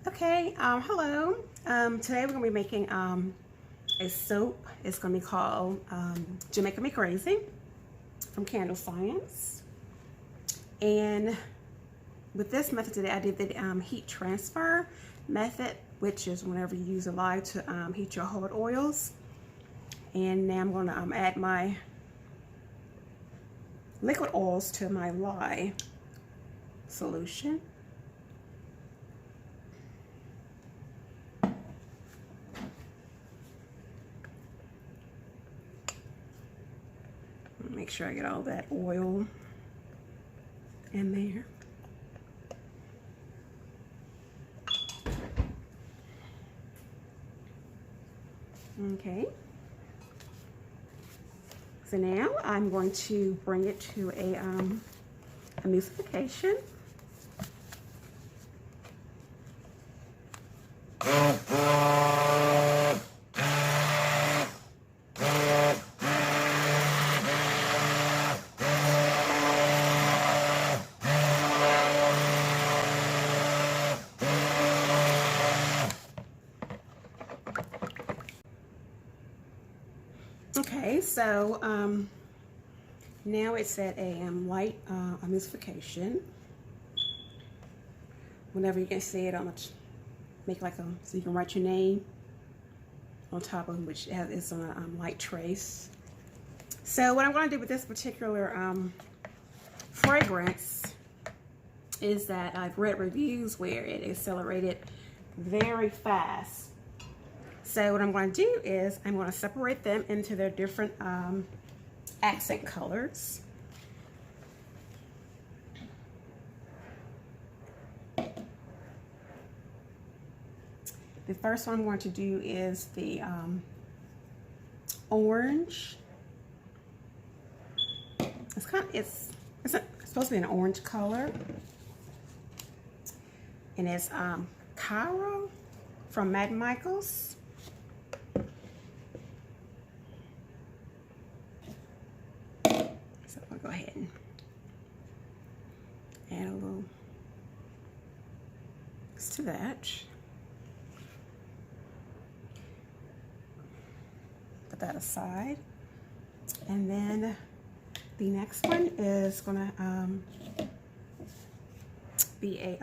Okay, hello. Today we're going to be making a soap. It's going to be called Jamaica Me Crazy from Candle Science. And with this method today, I did the heat transfer method, which is whenever you use a lye to heat your hard oils. And now I'm going to add my liquid oils to my lye solution. Make sure I get all that oil in there. Okay. So now I'm going to bring it to a emulsification. Okay, so now it's at a light emulsification. Whenever you can see it, I'm gonna make like a so you can write your name on top of which is on a light trace. So what I'm going to do with this particular fragrance is that I've read reviews where it accelerated very fast. So what I'm going to do is I'm going to separate them into their different accent colors. The first one I'm going to do is the orange. It's supposed to be an orange color, and it's Cairo from Mad Micas. So I'll go ahead and add a little to that. Put that aside, and then the next one is gonna be a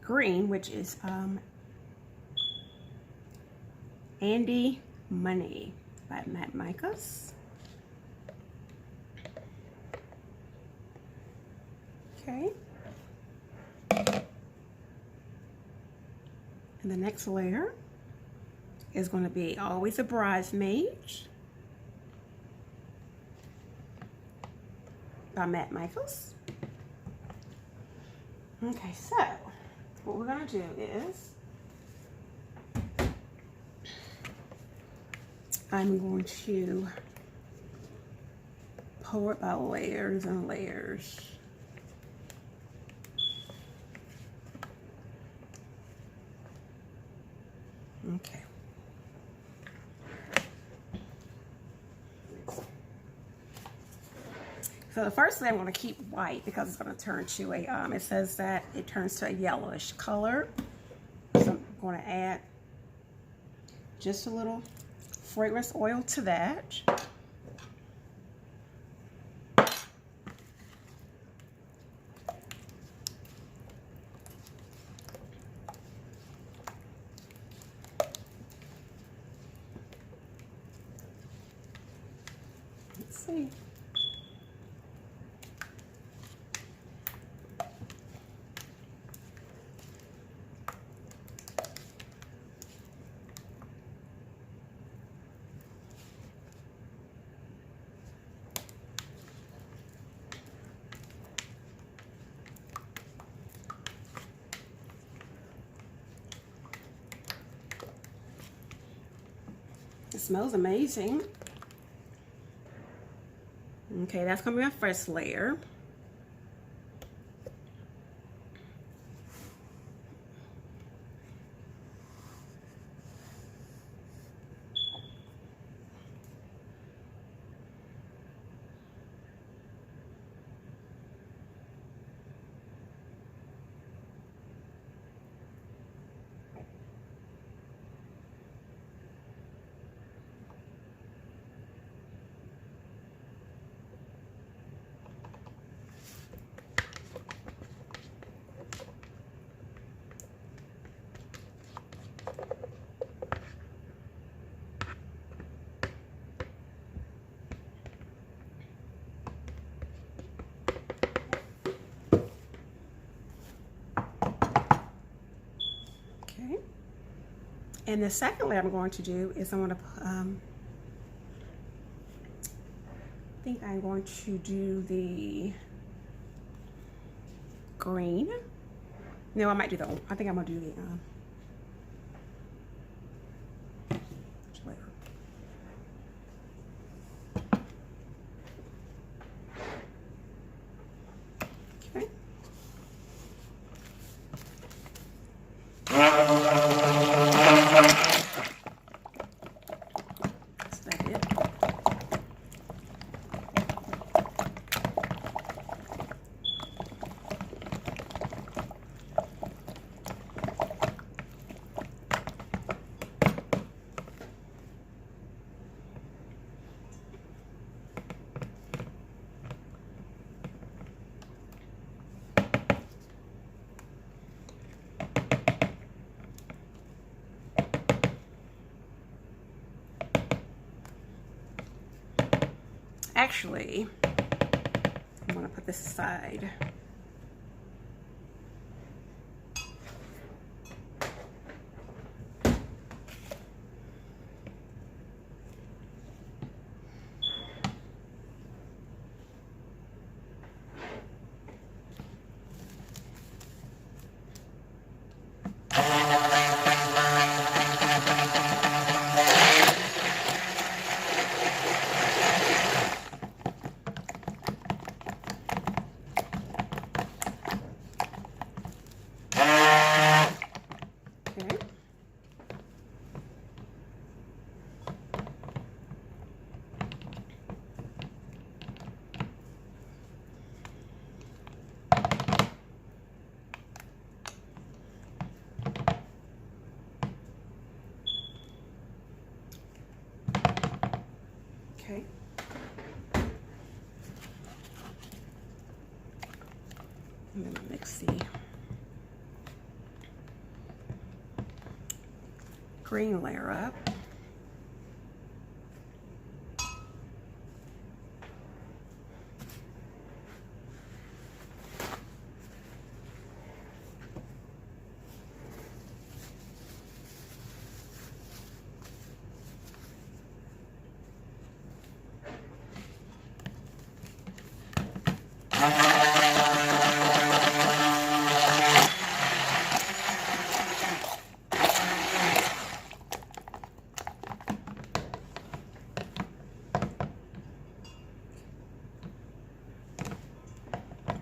green, which is Andy Money by Mad Micas. Okay. And the next layer is going to be Always a Bridesmaid by Mad Micas. Okay, so what we're going to do is I'm going to pour it by layers and layers. Okay. So the first thing I'm going to keep white because it's going to turn to a, it says that it turns to a yellowish color. So I'm going to add just a little fragrance oil to that. Let's see. It smells amazing. Okay, that's gonna be my first layer. And the second layer I'm going to do is I'm going to, I think I'm going to do the green. No, I might do the, I think I'm going to do the, okay. Actually, I'm going to put this aside. Okay. I'm going to mix the green layer up.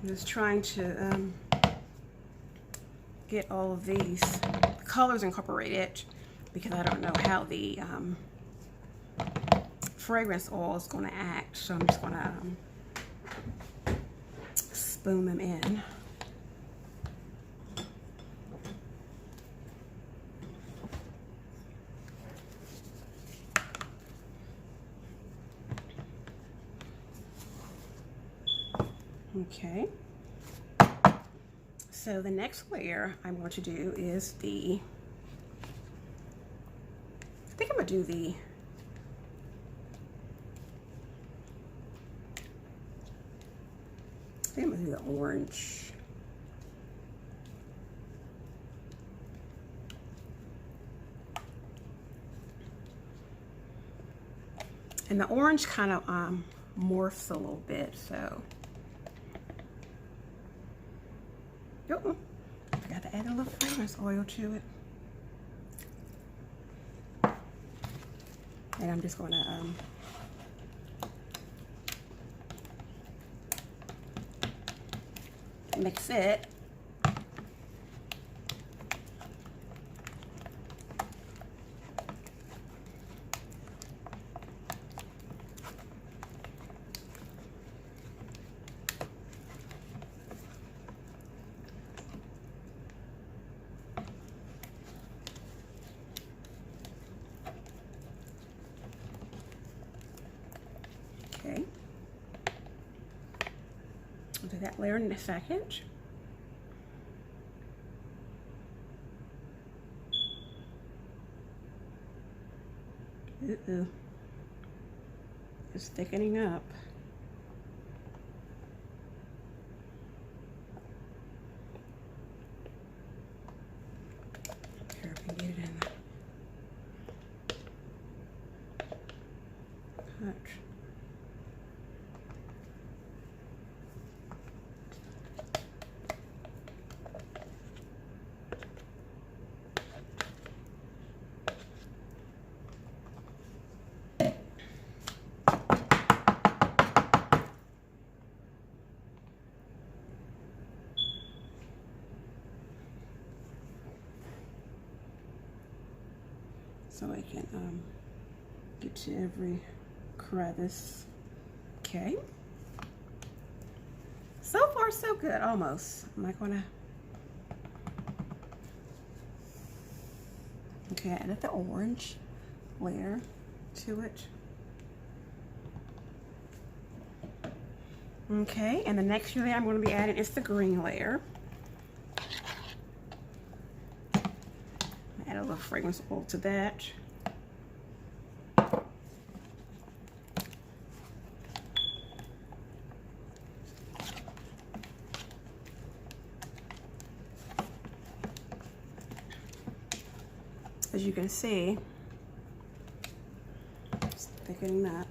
I'm just trying to get all of these colors incorporated because I don't know how the fragrance oil is going to act, so I'm just going to spoon them in. Okay, so the next layer I'm going to do is I think I'm going to do the orange. And the orange kind of morphs a little bit, so. Oh, forgot to add a little fragrance oil to it. And I'm just going to mix it. Okay. I'll do that layer in a second. Uh-oh. It's thickening up. Here, I can get it in there. much. So I can get to every crevice. Okay. So far, so good. Almost. I'm not gonna. Okay, I added the orange layer to it. Okay, and the next layer I'm going to be adding is the green layer. Add a little fragrance oil to that. As you can see, just thickening that.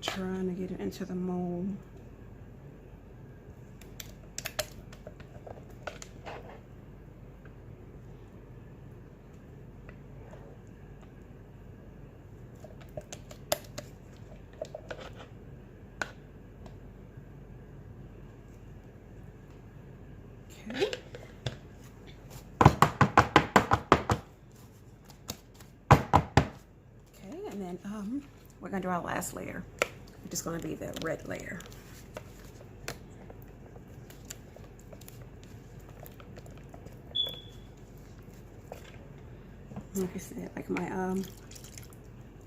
Trying to get it into the mold. Okay. Okay, and then we're gonna do our last layer, which is going to be the red layer. Like I said, like my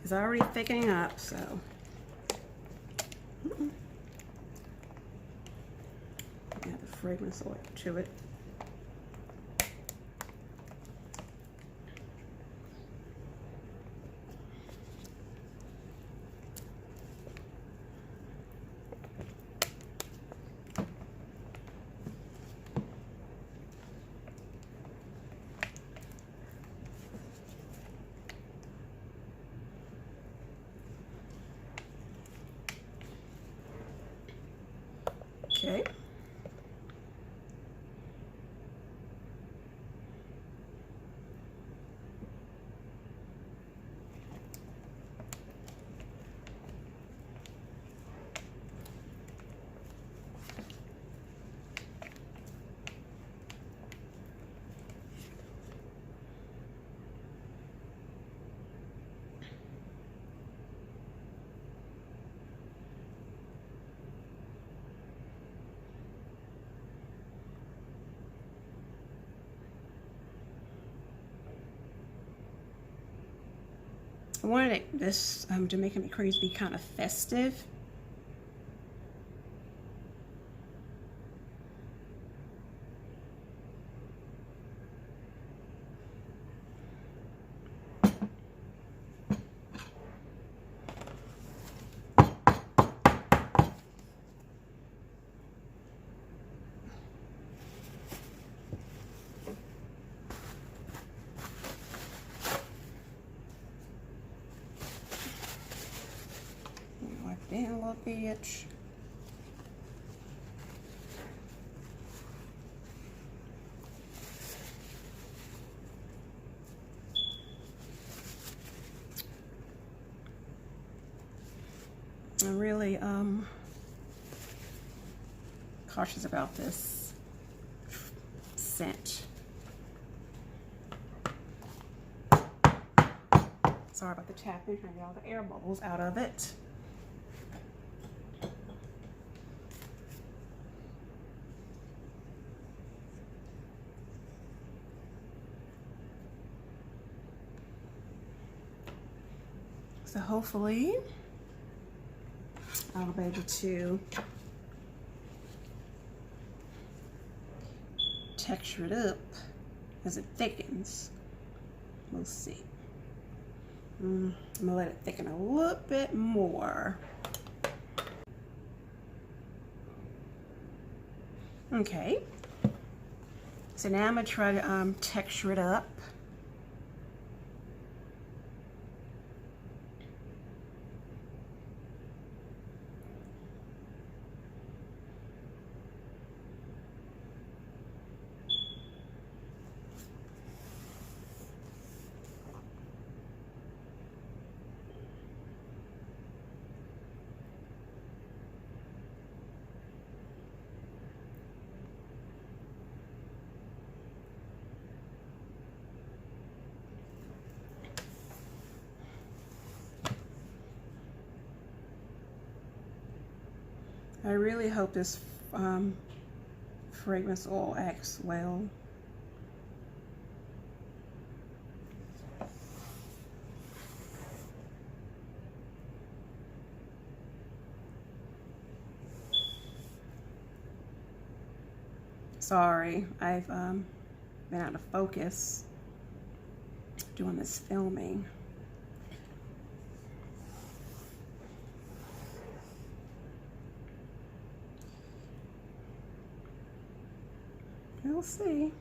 is already thickening up, so add the fragrance oil to it. Okay. I wanted this Jamaica Me Crazy to be kind of festive. Down a little bit. I'm really cautious about this scent. Sorry about the tapping, trying to get all the air bubbles out of it. So hopefully I'll be able to texture it up as it thickens. We'll see. I'm gonna let it thicken a little bit more. Okay. So now I'm gonna try to texture it up. I really hope this fragrance oil acts well. Sorry, I've been out of focus doing this filming. We'll see.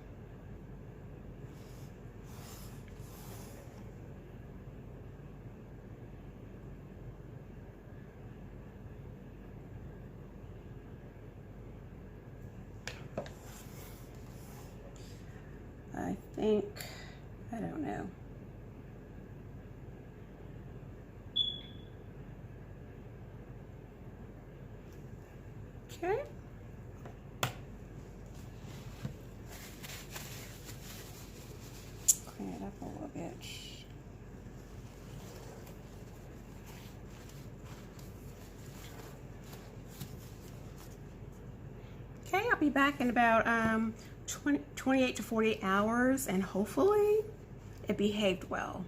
I think, I don't know. Okay. Clean it up a little bit. Okay, I'll be back in about 28 to 48 hours, and hopefully it behaved well.